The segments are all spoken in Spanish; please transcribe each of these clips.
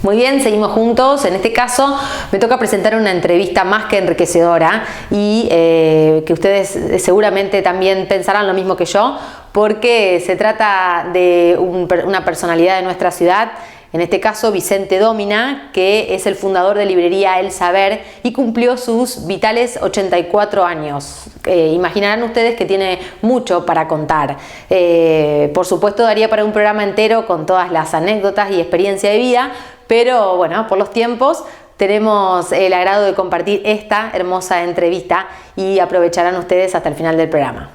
Muy bien, seguimos juntos. En este caso me toca presentar una entrevista más que enriquecedora y que ustedes seguramente también pensarán lo mismo que yo, porque se trata de una personalidad de nuestra ciudad, en este caso Vicente Domina, que es el fundador de librería El Saber y cumplió sus vitales 84 años. Imaginarán ustedes que tiene mucho para contar. Por supuesto daría para un programa entero con todas las anécdotas y experiencia de vida, pero bueno, por los tiempos tenemos el agrado de compartir esta hermosa entrevista y aprovecharán ustedes hasta el final del programa.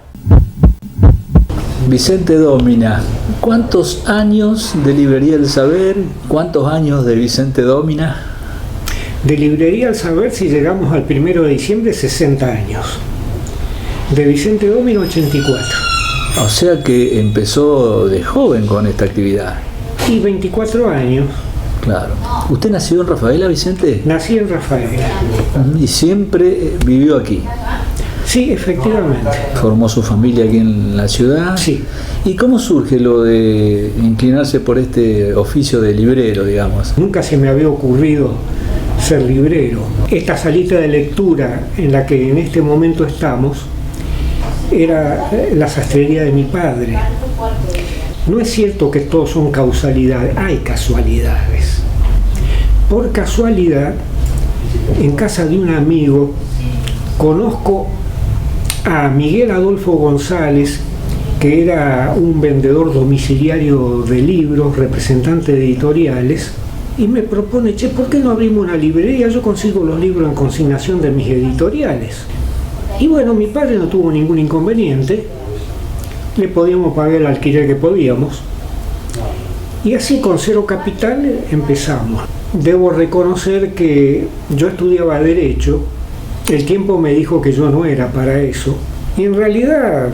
Vicente Domina, ¿cuántos años de Librería El Saber? ¿Cuántos años de Vicente Domina? De Librería El Saber, si llegamos al 1 de diciembre, 60 años. De Vicente Domina, 84. O sea que empezó de joven con esta actividad. Y 24 años. Claro. ¿Usted nació en Rafaela, Vicente? Nací en Rafaela. ¿Y siempre vivió aquí? Sí, efectivamente. ¿Formó su familia aquí en la ciudad? Sí. ¿Y cómo surge lo de inclinarse por este oficio de librero, digamos? Nunca se me había ocurrido ser librero. Esta salita de lectura en la que en este momento estamos era la sastrería de mi padre. No es cierto que todos son causalidades, hay casualidades. Por casualidad, en casa de un amigo, conozco a Miguel Adolfo González, que era un vendedor domiciliario de libros, representante de editoriales, y me propone, ¿por qué no abrimos una librería? Yo consigo los libros en consignación de mis editoriales. Y bueno, mi padre no tuvo ningún inconveniente, le podíamos pagar el alquiler que podíamos, y así con cero capital empezamos. Debo reconocer que yo estudiaba Derecho. El tiempo me dijo que yo no era para eso, y en realidad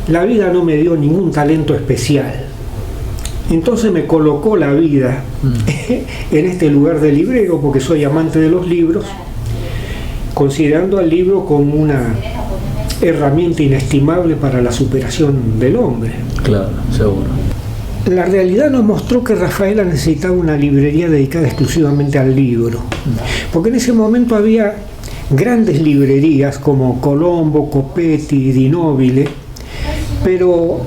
la vida no me dio ningún talento especial. Entonces me colocó la vida en este lugar de librero, porque soy amante de los libros, considerando al libro como una herramienta inestimable para la superación del hombre. Claro, seguro. La realidad nos mostró que Rafaela necesitaba una librería dedicada exclusivamente al libro, porque en ese momento había grandes librerías como Colombo, Copetti, Di Nobile, pero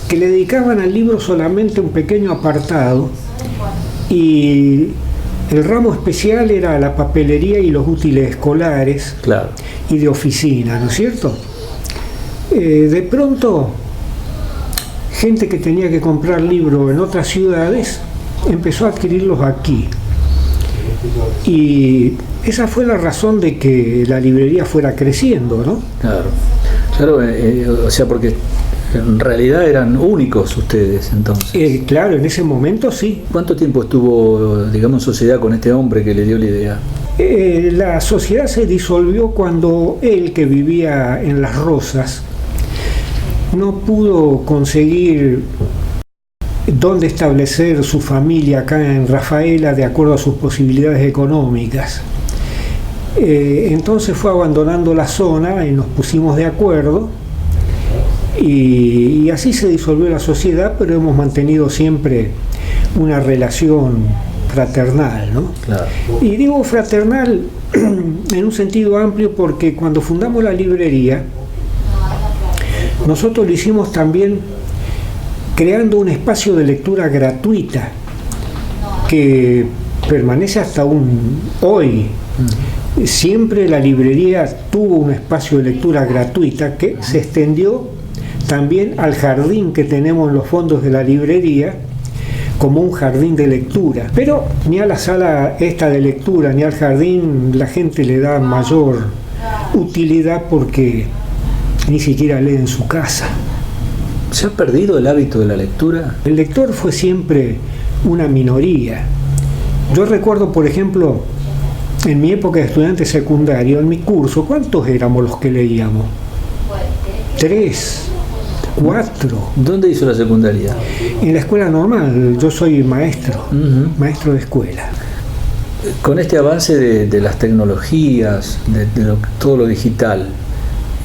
que le dedicaban al libro solamente un pequeño apartado, y el ramo especial era la papelería y los útiles escolares. Claro. Y de oficina, ¿no es cierto? De pronto, gente que tenía que comprar libros en otras ciudades empezó a adquirirlos aquí. Y esa fue la razón de que la librería fuera creciendo, ¿no? Claro, o sea, porque en realidad eran únicos ustedes entonces. Claro, en ese momento sí. ¿Cuánto tiempo estuvo, digamos, en sociedad con este hombre que le dio la idea? La sociedad se disolvió cuando él, que vivía en Las Rosas, no pudo conseguir dónde establecer su familia acá en Rafaela de acuerdo a sus posibilidades económicas. Entonces fue abandonando la zona y nos pusimos de acuerdo, y así se disolvió la sociedad, pero hemos mantenido siempre una relación fraternal, ¿no? Claro. Y digo fraternal en un sentido amplio porque cuando fundamos la librería, nosotros lo hicimos también creando un espacio de lectura gratuita que permanece hasta hoy. Siempre la librería tuvo un espacio de lectura gratuita que se extendió también al jardín que tenemos en los fondos de la librería, como un jardín de lectura. Pero ni a la sala esta de lectura ni al jardín la gente le da mayor utilidad porque ni siquiera lee en su casa. ¿Se ha perdido el hábito de la lectura? El lector fue siempre una minoría. Yo recuerdo, por ejemplo, en mi época de estudiante secundario, en mi curso, ¿cuántos éramos los que leíamos? 3, 4. ¿Dónde hizo la secundaria? En la escuela normal. Yo soy maestro, maestro de escuela. Con este avance de las tecnologías, de todo lo digital,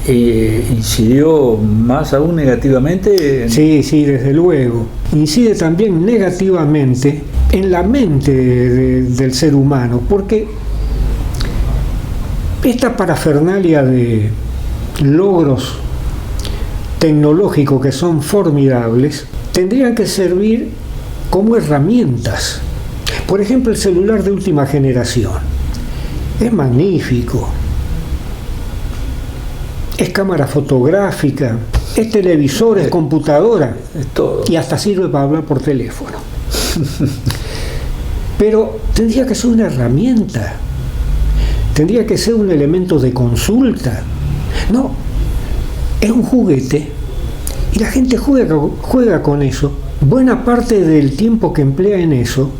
¿incidió más aún negativamente? Sí, desde luego. Incide también negativamente en la mente del ser humano, porque esta parafernalia de logros tecnológicos que son formidables tendrían que servir como herramientas. Por ejemplo, el celular de última generación es magnífico, es cámara fotográfica, es televisor, es computadora, es todo. Y hasta sirve para hablar por teléfono. Pero tendría que ser una herramienta, tendría que ser un elemento de consulta. No, es un juguete y la gente juega con eso. Buena parte del tiempo que emplea en eso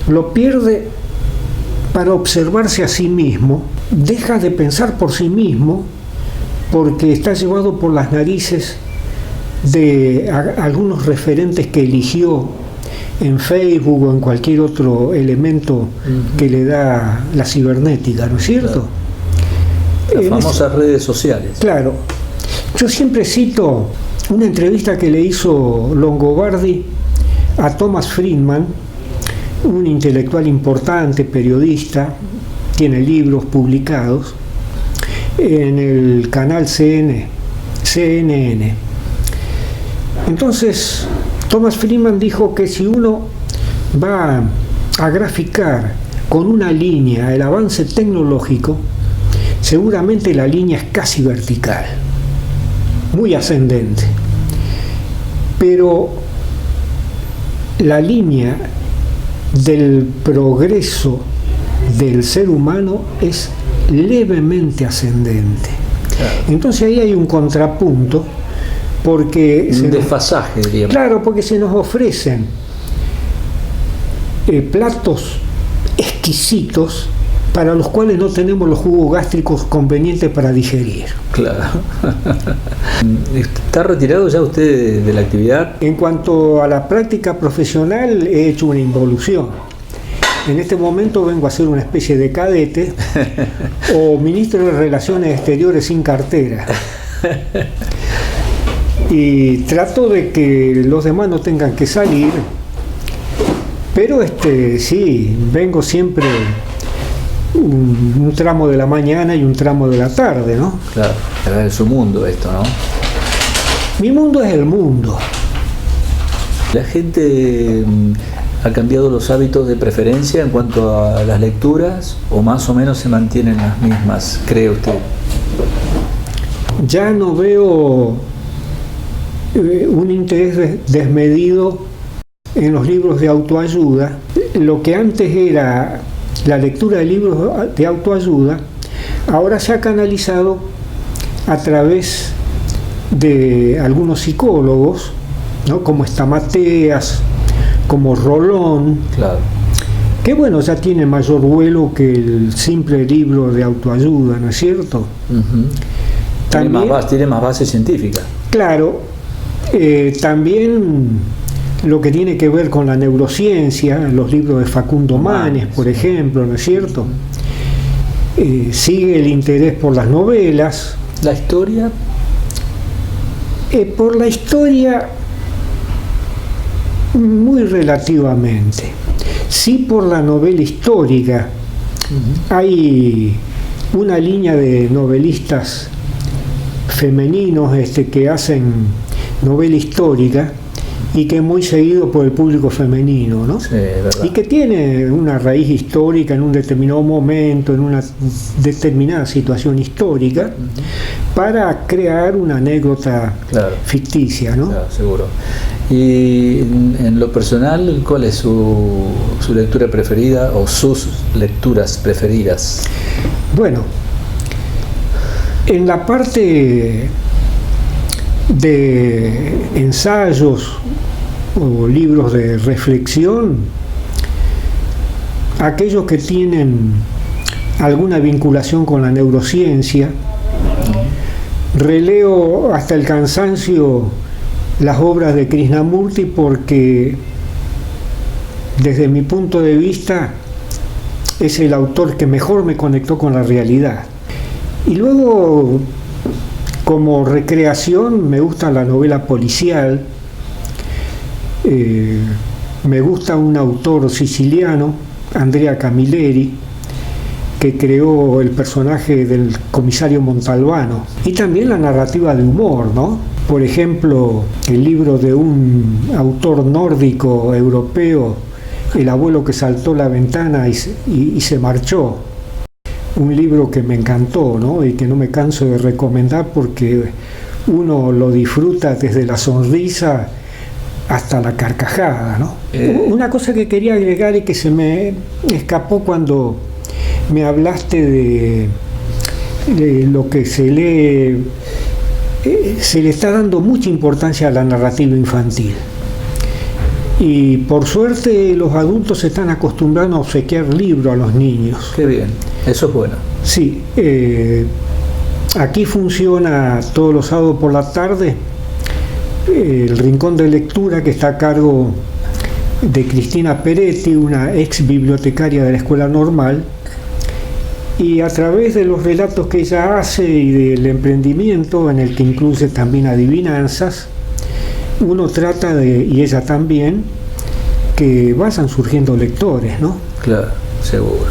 lo pierde para observarse a sí mismo, deja de pensar por sí mismo porque está llevado por las narices de algunos referentes que eligió en Facebook o en cualquier otro elemento que le da la cibernética, ¿no es cierto? Claro. Las famosas redes sociales. Claro. Yo siempre cito una entrevista que le hizo Longobardi a Thomas Friedman, un intelectual importante, periodista, tiene libros publicados, en el canal CNN. Entonces, Thomas Friedman dijo que si uno va a graficar con una línea el avance tecnológico, seguramente la línea es casi vertical, muy ascendente. Pero la línea del progreso del ser humano es levemente ascendente. Claro. Entonces ahí hay un contrapunto, porque un desfasaje, diríamos. Claro, porque se nos ofrecen platos exquisitos para los cuales no tenemos los jugos gástricos convenientes para digerir. Claro. ¿Está retirado ya usted de la actividad? En cuanto a la práctica profesional, he hecho una involución. En este momento vengo a ser una especie de cadete o ministro de Relaciones Exteriores sin cartera. Y trato de que los demás no tengan que salir, pero sí, vengo siempre un tramo de la mañana y un tramo de la tarde, ¿no? Claro, es su mundo esto, ¿no? Mi mundo es el mundo. La gente ha cambiado los hábitos de preferencia en cuanto a las lecturas, o más o menos se mantienen las mismas, cree usted. Ya no veo un interés desmedido en los libros de autoayuda. Lo que antes era la lectura de libros de autoayuda, ahora se ha canalizado a través de algunos psicólogos, ¿no? Como Stamateas, como Rolón, claro, que bueno, ya tiene mayor vuelo que el simple libro de autoayuda, ¿no es cierto? También, tiene más base científica. Claro, también lo que tiene que ver con la neurociencia, los libros de Facundo Manes, por ejemplo, ¿no es cierto? Sigue el interés por las novelas. ¿La historia? Por la historia, muy relativamente. Sí, por la novela histórica. Hay una línea de novelistas femeninos que hacen novela histórica y que es muy seguido por el público femenino, ¿no? Sí, verdad. Y que tiene una raíz histórica en un determinado momento, en una determinada situación histórica, para crear una anécdota ficticia, ¿no? Claro, seguro. Y en lo personal, ¿cuál es su lectura preferida o sus lecturas preferidas? Bueno, en la parte de ensayos o libros de reflexión, aquellos que tienen alguna vinculación con la neurociencia, releo hasta el cansancio las obras de Krishnamurti porque desde mi punto de vista es el autor que mejor me conectó con la realidad. Y luego, como recreación, me gusta la novela policial, Me gusta un autor siciliano, Andrea Camilleri, que creó el personaje del comisario Montalbano, y también la narrativa de humor, ¿no? Por ejemplo, el libro de un autor nórdico europeo, El abuelo que saltó la ventana y se marchó. Un libro que me encantó, ¿no? Y que no me canso de recomendar porque uno lo disfruta desde la sonrisa hasta la carcajada, ¿no? Una cosa que quería agregar y que se me escapó cuando me hablaste de lo que se lee, se le está dando mucha importancia a la narrativa infantil. Y por suerte los adultos se están acostumbrando a obsequiar libros a los niños. Qué bien, eso es bueno. Sí, aquí funciona todos los sábados por la tarde el rincón de lectura que está a cargo de Cristina Peretti, una ex bibliotecaria de la Escuela Normal, y a través de los relatos que ella hace y del emprendimiento, en el que incluye también adivinanzas, uno trata de, y ella también, que vayan surgiendo lectores, ¿no? Claro, seguro.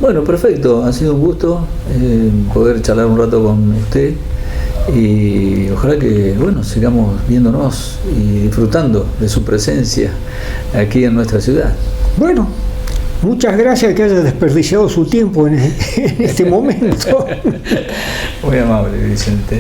Bueno, perfecto, ha sido un gusto poder charlar un rato con usted y ojalá que, bueno, sigamos viéndonos y disfrutando de su presencia aquí en nuestra ciudad. Bueno, muchas gracias que haya desperdiciado su tiempo en este momento. Muy amable, Vicente.